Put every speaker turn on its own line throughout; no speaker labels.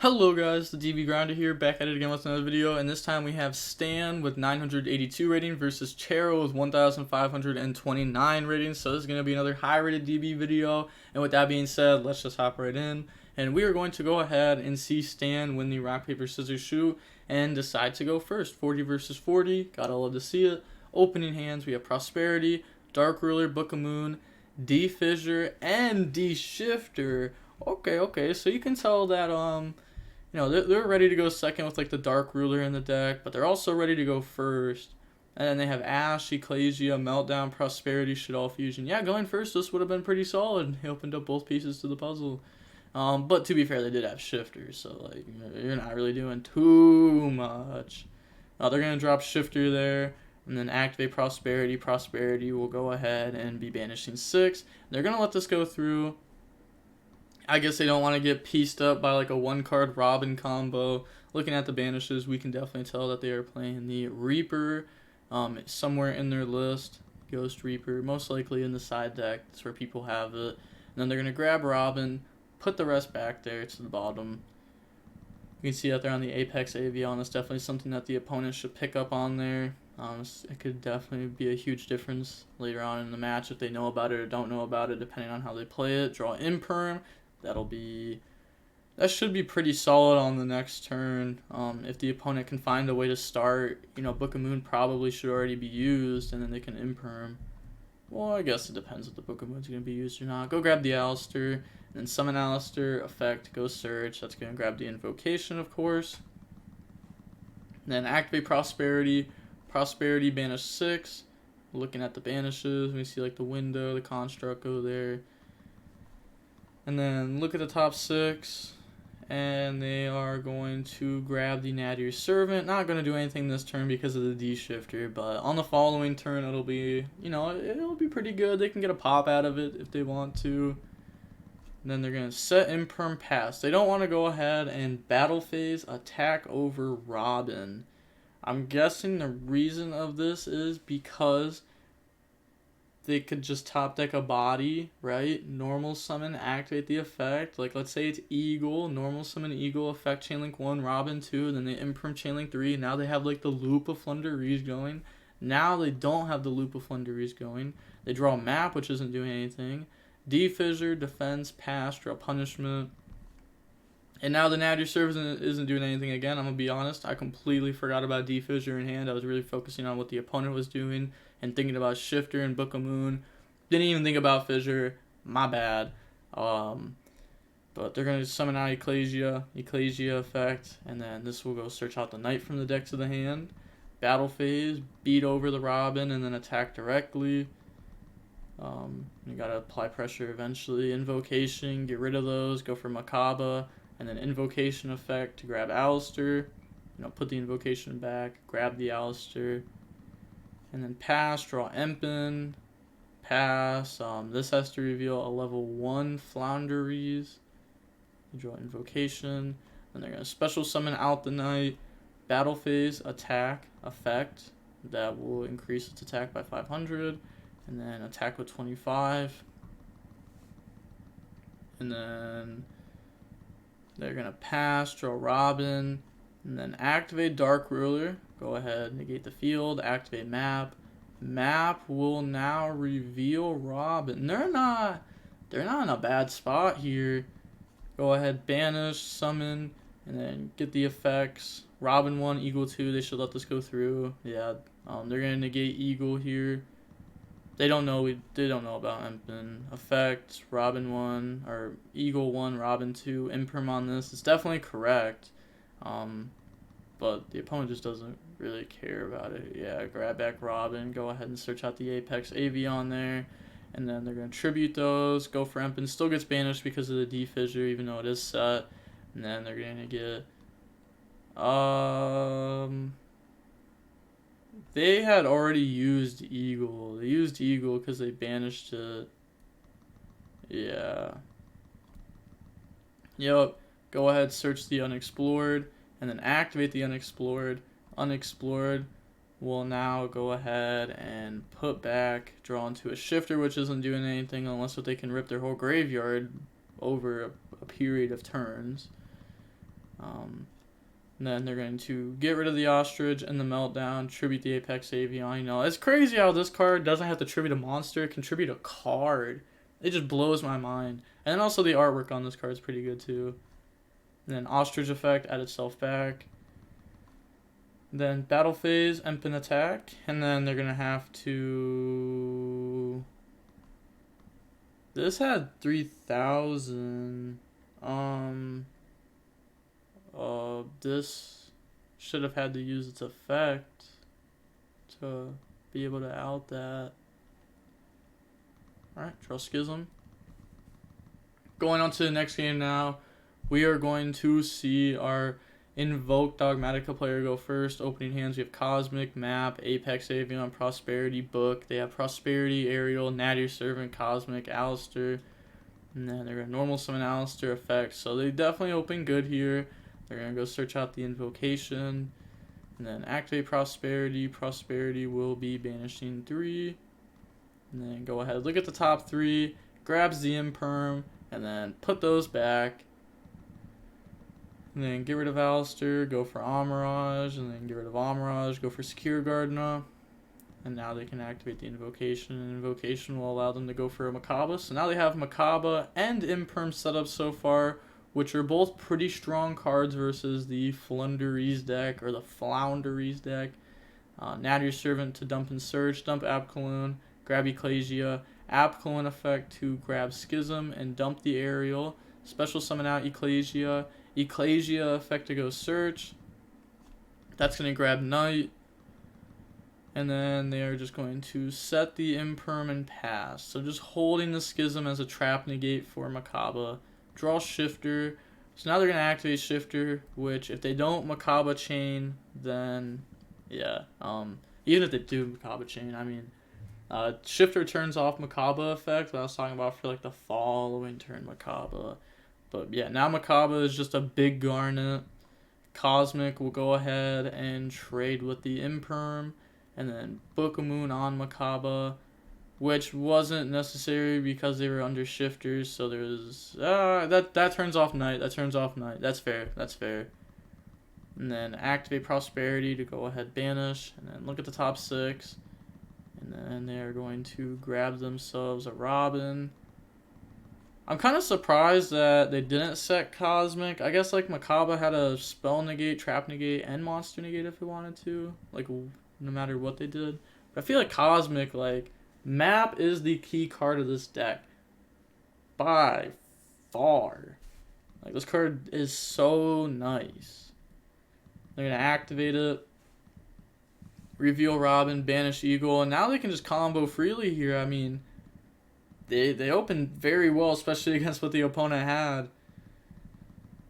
Hello guys, the DB Grinder here, back at it again with another video, and this time we have Stan with 982 rating versus Chero with 1,529 ratings, so this is going to be another high rated DB video, and with that being said, let's just hop right in, and we are going to go ahead and see Stan win the rock, paper, scissors, shoot, and decide to go first. 40 versus 40, gotta love to see it. Opening hands, we have Prosperity, Dark Ruler, Book of Moon, D-Fissure, and D-Shifter. Okay, so you can tell that, you know, they're ready to go second with like the Dark Ruler in the deck, but they're also ready to go first. And then they have Ash, Ecclesia, Meltdown, Prosperity, Shaddoll Fusion. Yeah, going first, this would have been pretty solid. He opened up both pieces to the puzzle. But to be fair, they did have Shifters, so like you're not really doing too much. They're going to drop Shifter there, and then activate Prosperity. Prosperity will go ahead and be banishing 6. They're going to let this go through. I guess they don't want to get pieced up by like a one-card Robin combo. Looking at the banishes, we can definitely tell that they are playing the Reaper somewhere in their list. Ghost Reaper, most likely in the side deck. That's where people have it. And then they're going to grab Robin, put the rest back there to the bottom. You can see that they're on the Apex Avion. That's definitely something that the opponent should pick up on there. It could definitely be a huge difference later on in the match if they know about it or don't know about it, depending on how they play it. Draw Imperm. That should be pretty solid on the next turn. If the opponent can find a way to start, you know, Book of Moon probably should already be used, and then they can Imperm. Well, I guess it depends if the Book of Moon's going to be used or not. Go grab the Alistair, and then summon Alistair, effect, go search. That's going to grab the Invocation, of course. And then activate Prosperity. Prosperity, banish 6. Looking at the banishes, we see like the window, the construct go there. And then look at the top 6, and they are going to grab the Natty Servant. Not going to do anything this turn because of the D-Shifter, but on the following turn it'll be, you know, it'll be pretty good. They can get a pop out of it if they want to. And then they're going to set Imperm Pass. They don't want to go ahead and battle phase attack over Robin. I'm guessing the reason of this is because they could just top deck a body, right? Normal summon, activate the effect. Like, let's say it's Eagle. Normal summon Eagle, effect Chainlink 1, Robin 2, then they Imperm Chainlink 3. Now they have, like, the loop of Floowandereeze going. Now they don't have the loop of Floowandereeze going. They draw a map, which isn't doing anything. D-Fissure, Defense, Pass, draw Punishment. And now the Natty Service isn't doing anything again. I'm going to be honest. I completely forgot about D-Fissure in hand. I was really focusing on what the opponent was doing and thinking about Shifter and Book of Moon. Didn't even think about Fissure. My bad. But they're going to summon out Ecclesia effect. And then this will go search out the Knight from the deck to the hand. Battle phase. Beat over the Robin and then attack directly. You got to apply pressure eventually. Invocation. Get rid of those. Go for Makaba. And then Invocation effect to grab Alistair. You know, put the Invocation back. Grab the Alistair. And then pass, draw Empen, pass. This has to reveal a level 1 Floowandereeze. Draw Invocation. Then they're going to special summon out the Knight. Battle phase, attack, effect. That will increase its attack by 500. And then attack with 25. And then they're going to pass, draw Robin. And then activate Dark Ruler. Go ahead, negate the field, activate map. Map will now reveal Robin. They're not in a bad spot here. Go ahead, banish, summon, and then get the effects. Robin 1, Eagle 2, they should let this go through. Yeah, they're gonna negate Eagle here. They don't know about Empen. Effects, Robin 1, or Eagle 1, Robin 2, Imperm on this. It's definitely correct. But the opponent just doesn't really care about it. Yeah, grab back Robin, go ahead and search out the Apex Avion there, and then they're going to tribute those, go for Empen, still gets banished because of the D-Fissure, even though it is set, and then they're going to get, they had already used Eagle. They used Eagle because they banished it. Yeah. Yep, go ahead, search the Unexplored, and then activate the Unexplored. Unexplored will now go ahead and put back, draw into a Shifter, which isn't doing anything unless they can rip their whole graveyard over a period of turns. And then they're going to get rid of the Ostrich and the Meltdown, tribute the Apex Avian. You know, it's crazy how this card doesn't have to tribute a monster, it can tribute a card. It just blows my mind. And then also the artwork on this card is pretty good too. And then Ostrich effect, add itself back. Then battle phase, Empen attack. And then they're going to have to... This had 3,000. This should have had to use its effect to be able to out that. Alright, draw Schism. Going on to the next game now, we are going to see our Invoked Dogmatika player go first. Opening hands, we have Cosmic, Map, Apex Avian, Prosperity, Book. They have Prosperity, Aerial, Natty Servant, Cosmic, Alistair. And then they're going to normal summon Alistair effects. So they definitely open good here. They're going to go search out the Invocation. And then activate Prosperity. Prosperity will be banishing 3. And then go ahead, look at the top 3. Grabs the Imperm. And then put those back. And then get rid of Alistair. Go for Amirage. And then get rid of Amirage. Go for Secure Gardena. And now they can activate the Invocation. And Invocation will allow them to go for a Makaba. So now they have Makaba and Imperm set up so far, which are both pretty strong cards versus the Floowandereeze deck, or the Floowandereeze deck. Natty Servant to dump and search, dump Apkaloon, grab Ecclesia, Apkaloon effect to grab Schism and dump the Aerial, special summon out Ecclesia, Ecclesia effect to go search, that's going to grab Knight, and then they are just going to set the Imperm and pass. So just holding the Schism as a trap negate for Makaba. Draw Shifter. So now they're going to activate Shifter, which if they don't Makaba Chain, then yeah. Even if they do Makaba Chain, I mean, Shifter turns off Makaba effect that I was talking about for like the following turn Makaba. But yeah, now Makaba is just a big Garnet. Cosmic will go ahead and trade with the Imperm, and then book a Moon on Makaba, which wasn't necessary because they were under Shifters, so there's that turns off Knight. That turns off Knight. That's fair. That's fair. And then activate Prosperity to go ahead banish, and then look at the top 6, and then they're going to grab themselves a Robin. I'm kind of surprised that they didn't set Cosmic. I guess like Makaba had a spell negate, trap negate, and monster negate if it wanted to, like no matter what they did. But I feel like Cosmic, like, Map is the key card of this deck by far. Like, this card is so nice. They're gonna activate it, reveal Robin, banish Eagle, and now they can just combo freely here. I mean, they open very well, especially against what the opponent had.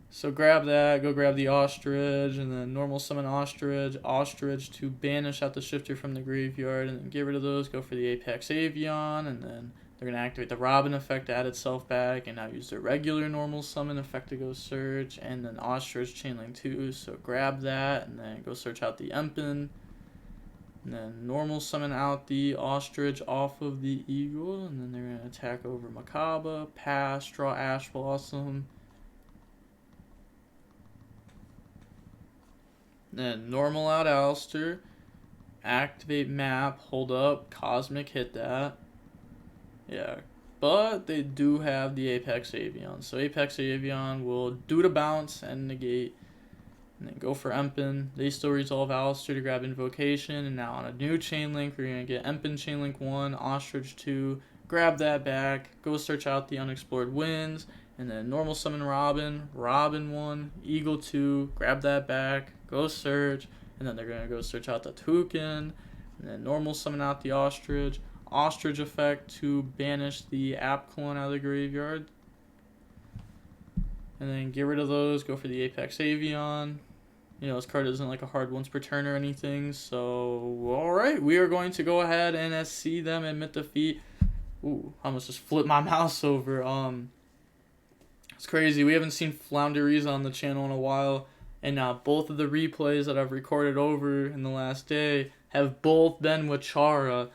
So grab that, go grab the Ostrich, and then normal summon Ostrich. Ostrich to banish out the Shifter from the graveyard, and then get rid of those, go for the Apex Avian, and then they're going to activate the Robin effect to add itself back, and now use their regular normal summon effect to go search, and then Ostrich Chainlink 2, so grab that, and then go search out the Empen. And then normal summon out the Ostrich off of the Eagle, and then they're going to attack over Makaba, pass, draw Ash Blossom. Then normal out Alistair, activate Map, hold up, Cosmic hit that. Yeah, but they do have the Apex Avian. So Apex Avian will do the bounce and negate. And then go for Empen. They still resolve Alistair to grab Invocation. And now on a new chain link, we're going to get Empen Chainlink 1, Ostrich 2. Grab that back. Go search out the Unexplored Winds. And then normal summon Robin. Robin 1, Eagle 2. Grab that back. Go search. And then they're going to go search out the Toucan. And then normal summon out the Ostrich. Ostrich effect to banish the Apkaloon out of the graveyard. And then get rid of those. Go for the Apex Avian. You know, this card isn't like a hard once per turn or anything. So, alright. We are going to go ahead and see them admit defeat. Ooh, I almost just flipped my mouse over. It's crazy. We haven't seen Floowandereeze on the channel in a while. And now both of the replays that I've recorded over in the last day have both been with Chara.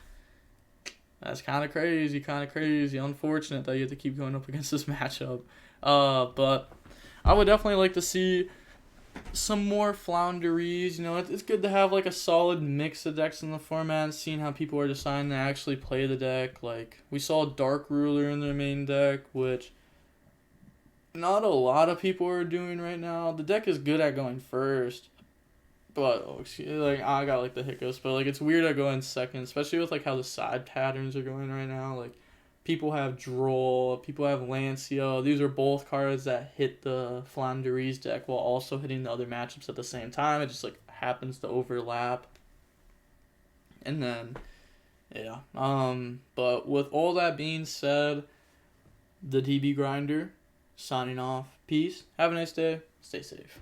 That's kind of crazy, Unfortunate that you have to keep going up against this matchup. But I would definitely like to see some more Floowandereeze. You know, it's good to have like a solid mix of decks in the format, seeing how people are deciding to actually play the deck. Like, we saw Dark Ruler in their main deck, which not a lot of people are doing right now. The deck is good at going first, but like I got like the hiccups, but like it's weird at going second, especially with like how the side patterns are going right now. Like, people have Droll, people have Lancio. These are both cards that hit the Floowandereeze deck while also hitting the other matchups at the same time. It just like happens to overlap. And then yeah. But with all that being said, the DB Grinder signing off. Peace. Have a nice day. Stay safe.